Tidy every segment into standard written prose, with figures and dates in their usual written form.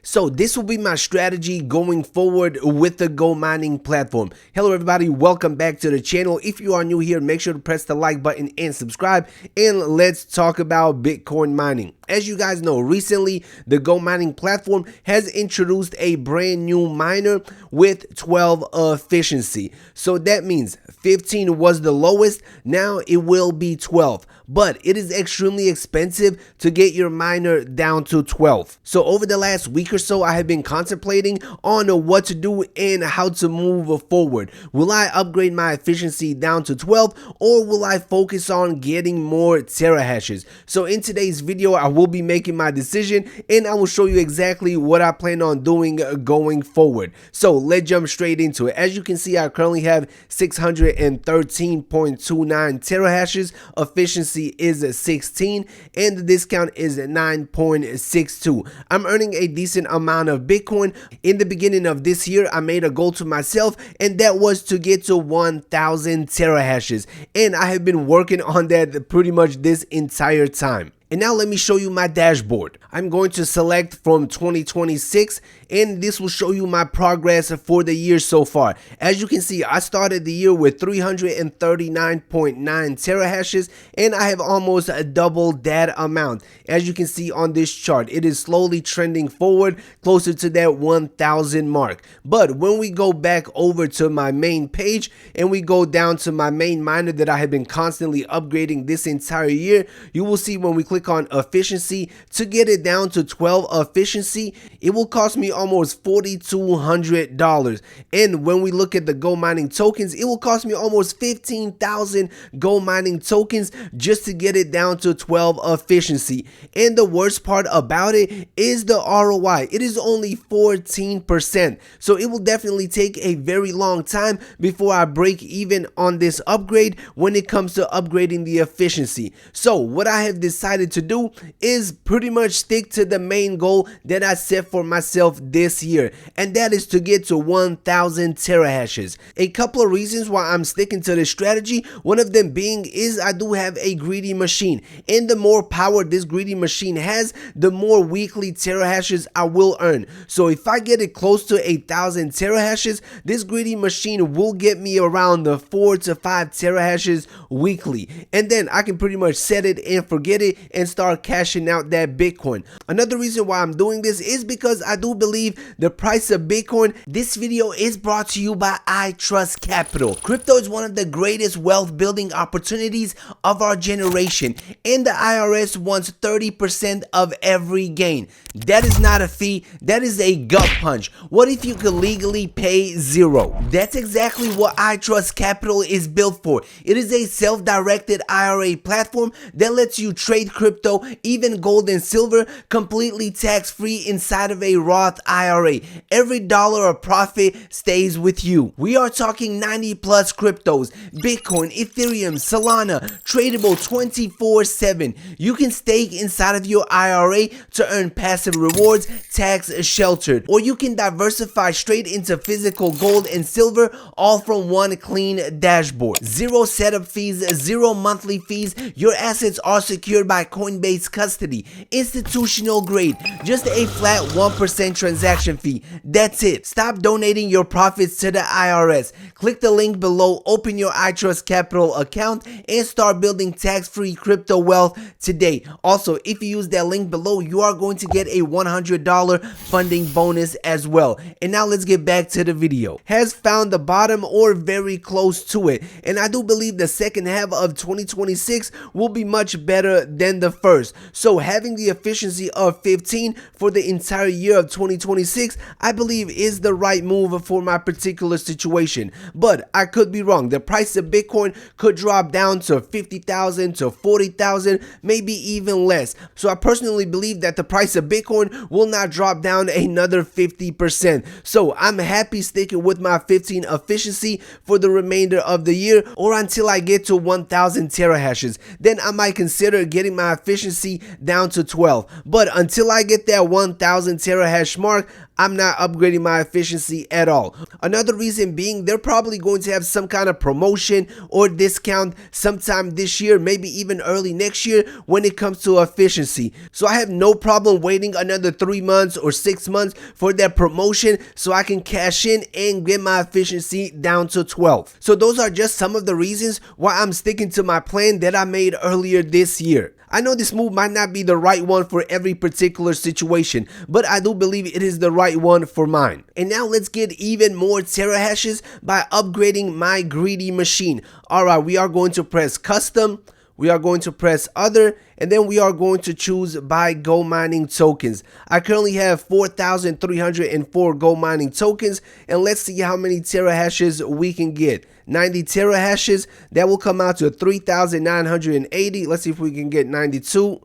So this will be my strategy going forward with the GoMining platform. Hello everybody, welcome back to the channel. If you are new here, make sure to press the like button and subscribe, and let's talk about Bitcoin mining. As you guys know, recently the GoMining platform has introduced a brand new miner with 12 efficiency. So that means 15 was the lowest, now it will be 12. But it is extremely expensive to get your miner down to 12. So over the last week or so, I have been contemplating on what to do and how to move forward. Will I upgrade my efficiency down to 12, or will I focus on getting more terahashes? So in today's video, I will be making my decision, and I will show you exactly what I plan on doing going forward. So let's jump straight into it. As you can see, I currently have 613.29 terahashes. Efficiency is 16, and the discount is 9.62. I'm earning a decent amount of Bitcoin. In the beginning of this year, I made a goal to myself, and that was to get to 1,000 terahashes, and I have been working on that pretty much this entire time. And now let me show you my dashboard. I'm going to select from 2026, and this will show you my progress for the year so far. As you can see, I started the year with 339.9 terahashes, and I have almost doubled that amount. As you can see on this chart, it is slowly trending forward closer to that 1,000 mark. But when we go back over to my main page and we go down to my main miner that I have been constantly upgrading this entire year, you will see when we click on efficiency, to get it down to 12 efficiency, it will cost me almost $4,200. And when we look at the GoMining tokens, it will cost me almost 15,000 GoMining tokens just to get it down to 12 efficiency. And the worst part about it is the ROI. It is only 14%. So it will definitely take a very long time before I break even on this upgrade when it comes to upgrading the efficiency. So what I have decided to do is pretty much stick to the main goal that I set for myself this year, and that is to get to 1,000 terahashes. A couple of reasons why I'm sticking to this strategy, one of them being is I do have a greedy machine, and the more power this greedy machine has, the more weekly terahashes I will earn. So if I get it close to 1,000 terahashes, this greedy machine will get me around the 4 to 5 terahashes weekly, and then I can pretty much set it and forget it and start cashing out that Bitcoin. Another reason why I'm doing this is because I do believe the price of Bitcoin. This video is brought to you by I Trust Capital. Crypto is one of the greatest wealth building opportunities of our generation, and the IRS wants 30% of every gain. That is not a fee, that is a gut punch. What if you could legally pay zero? That's exactly what I Trust Capital is built for. It is a self-directed IRA platform that lets you trade crypto, even gold and silver, completely tax-free inside of a Roth IRA. Every dollar of profit stays with you. We are talking 90 plus cryptos, Bitcoin, Ethereum, Solana, tradable 24/7. You can stake inside of your IRA to earn passive rewards, tax sheltered, or you can diversify straight into physical gold and silver, all from one clean dashboard. Zero setup fees, zero monthly fees. Your assets are secured by Coinbase custody, institutional grade, just a flat 1% transaction fee. That's it. Stop donating your profits to the IRS. Click the link below, open your I Trust Capital account, and start building tax-free crypto wealth today. Also, if you use that link below, you are going to get a $100 funding bonus as well. And now let's get back to the video. Has found the bottom or very close to it, and I do believe the second half of 2026 will be much better than the first. So having the efficiency of 15 for the entire year of 2026, I believe is the right move for my particular situation. But I could be wrong. The price of Bitcoin could drop down to 50,000 to 40,000, maybe even less. So I personally believe that the price of Bitcoin will not drop down another 50%. So I'm happy sticking with my 15 efficiency for the remainder of the year, or until I get to 1,000 terahashes. Then I might consider getting my my efficiency down to 12. But until I get that 1000 terahash mark, I'm not upgrading my efficiency at all. Another reason being, they're probably going to have some kind of promotion or discount sometime this year, maybe even early next year when it comes to efficiency. So I have no problem waiting another 3 months or 6 months for that promotion so I can cash in and get my efficiency down to 12. So those are just some of the reasons why I'm sticking to my plan that I made earlier this year. I know this move might not be the right one for every particular situation, but I do believe it is the right one for mine. And now let's get even more terahashes by upgrading my greedy machine. Alright, we are going to press custom, we are going to press other, and then we are going to choose buy GoMining tokens. I currently have 4,304 GoMining tokens, and let's see how many terahashes we can get. 90 terahashes, that will come out to 3,980. Let's see if we can get 92.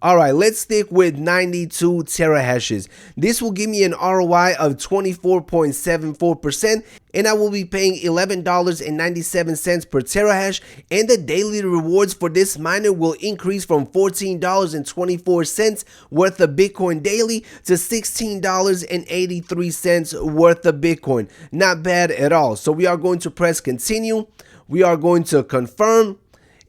Alright, let's stick with 92 terahashes. This will give me an ROI of 24.74%, and I will be paying $11.97 per terahash, and the daily rewards for this miner will increase from $14.24 worth of Bitcoin daily to $16.83 worth of Bitcoin. Not bad at all. So we are going to press continue. We are going to confirm.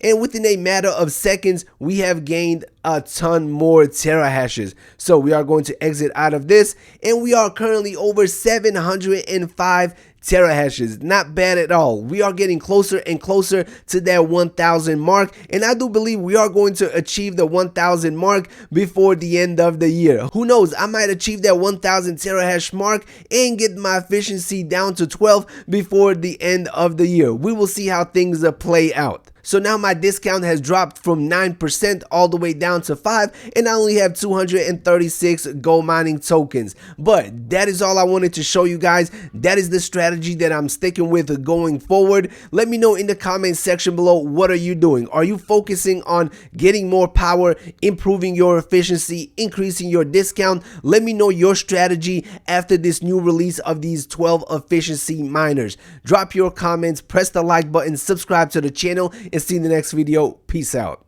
And within a matter of seconds, we have gained a ton more terahashes. So we are going to exit out of this, and we are currently over 705 terahashes. Not bad at all. We are getting closer and closer to that 1000 mark, and I do believe we are going to achieve the 1000 mark before the end of the year. Who knows, I might achieve that 1000 terahash mark and get my efficiency down to 12 before the end of the year. We will see how things play out. So now my discount has dropped from 9% all the way down to 5%, and I only have 236 GoMining tokens. But that is all I wanted to show you guys. That is the strategy that I'm sticking with going forward. Let me know in the comment section below, what are you doing? Are you focusing on getting more power, improving your efficiency, increasing your discount? Let me know your strategy after this new release of these 12 efficiency miners. Drop your comments, press the like button, subscribe to the channel, and see you in the next video. Peace out.